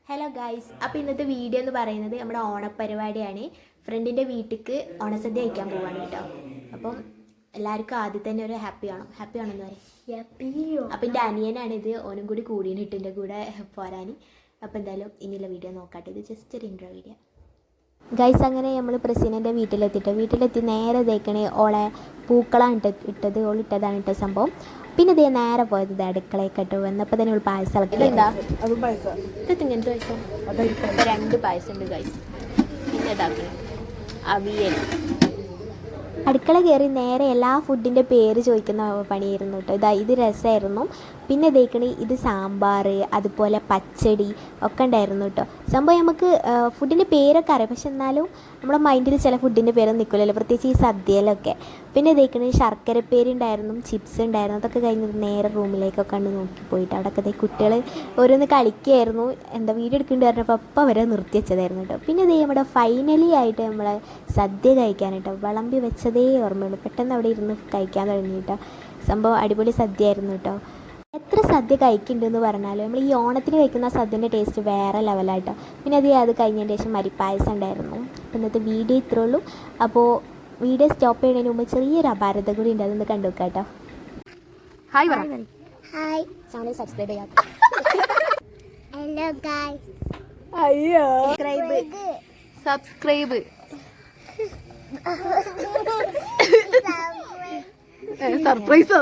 Hello guys, അപ്പോൾ ഇന്നത്തെ video എന്ന് പറയുന്നത് നമ്മുടെ ഓണപ്പരിപാടിയാണ്. ഫ്രണ്ടിൻ്റെ വീട്ടിലേക്ക് ഓണസദ്യ കഴിക്കാൻ പോവാണ് കേട്ടോ. അപ്പം എല്ലാവർക്കും ആദ്യം തന്നെ ഒരു ഹാപ്പി ആണെന്ന് പറയും. അപ്പം എൻ്റെ അനിയനാണിത്, ഓനും കൂടി കൂടിയിട്ട് എൻ്റെ കൂടെ പോരാൻ. അപ്പോൾ എന്തായാലും ഇനിയുള്ള വീഡിയോ നോക്കാട്ടെ. ഇത് ജസ്റ്റ് ഒരു ഇൻട്രോ വീഡിയോ ഗൈസ്. അങ്ങനെ നമ്മൾ പ്രസീനൻ്റെ വീട്ടിലെത്തി നേരെ തേക്കണേ ഓളെ പൂക്കളാണ് ഇട്ടത്, ഓളിട്ടതാണ് ഇട്ട സംഭവം. പിന്നെ ഇതേ നേരെ പോയത് അടുക്കളയൊക്കെ ഇട്ട് വന്നപ്പോൾ തന്നെ ഒരു പായസം ഇളക്കി. എന്താ ഇങ്ങനത്തെ പായസം? 2 പായസം ഉണ്ട് ഗൈസ്. പിന്നെ ഇതാക്കണം അവിയൽ. അടുക്കള കയറി നേരെ എല്ലാ ഫുഡിൻ്റെ പേര് ചോദിക്കുന്ന പണിയായിരുന്നു കേട്ടോ. ഇത് രസമായിരുന്നു. പിന്നെ ഇതേക്കണി ഇത് സാമ്പാർ, അതുപോലെ പച്ചടി ഒക്കെ ഉണ്ടായിരുന്നു കേട്ടോ. സംഭവം നമുക്ക് ഫുഡിൻ്റെ പേരൊക്കെ അറിയാം, പക്ഷെ എന്നാലും നമ്മുടെ മൈൻഡിൽ ചില ഫുഡിൻ്റെ പേരൊന്നും നിൽക്കില്ലല്ലോ, പ്രത്യേകിച്ച് ഈ സദ്യയിലൊക്കെ. പിന്നെ ഇതേക്കണി ശർക്കരപ്പേരുണ്ടായിരുന്നു, ചിപ്സ് ഉണ്ടായിരുന്നു. അതൊക്കെ കഴിഞ്ഞ് നേരെ റൂമിലേക്കൊക്കെ കണ്ട് നോക്കി പോയിട്ട് അവിടെയൊക്കെ കുട്ടികൾ ഓരോന്ന് കളിക്കുകയായിരുന്നു. വീഡിയോ എടുക്കേണ്ടി പറഞ്ഞപ്പോൾ അപ്പം അവരെ നിർത്തി വെച്ചതായിരുന്നു കേട്ടോ. പിന്നെ ഇതേ നമ്മുടെ ഫൈനലി ആയിട്ട് നമ്മളെ സദ്യ കഴിക്കാനായിട്ടോ വിളമ്പി വെച്ചതേ ഓർമ്മയുള്ളൂ. പെട്ടെന്ന് അവിടെ ഇരുന്ന് കഴിക്കാൻ തുടങ്ങിയിട്ടോ. സംഭവം അടിപൊളി സദ്യ ആയിരുന്നു കേട്ടോ. എത്ര സദ്യ കഴിക്കുന്നുണ്ടെന്ന് പറഞ്ഞാലും നമ്മൾ ഈ ഓണത്തിന് കഴിക്കുന്ന സദ്യൻ്റെ ടേസ്റ്റ് വേറെ ലെവലായിട്ടോ. പിന്നെ അത് കഴിഞ്ഞതിന് ശേഷം മരിപ്പായസം ഉണ്ടായിരുന്നു. അപ്പോൾ ഇന്നത്തെ വീഡിയോ ഇത്രേ ഉള്ളൂ. അപ്പോൾ വീഡിയോ സ്റ്റോപ്പ് ചെയ്യുന്നതിന് മുമ്പ് ചെറിയൊരു അപാരത കൂടി ഉണ്ട്, അതൊന്ന് കണ്ടു നോക്കാം കേട്ടോ. ഹായ്, ചാനൽ സബ്സ്ക്രൈബ് ചെയ്യാം. Hello guys. അയ്യോ സബ്സ്ക്രൈബ് സർപ്രൈസോ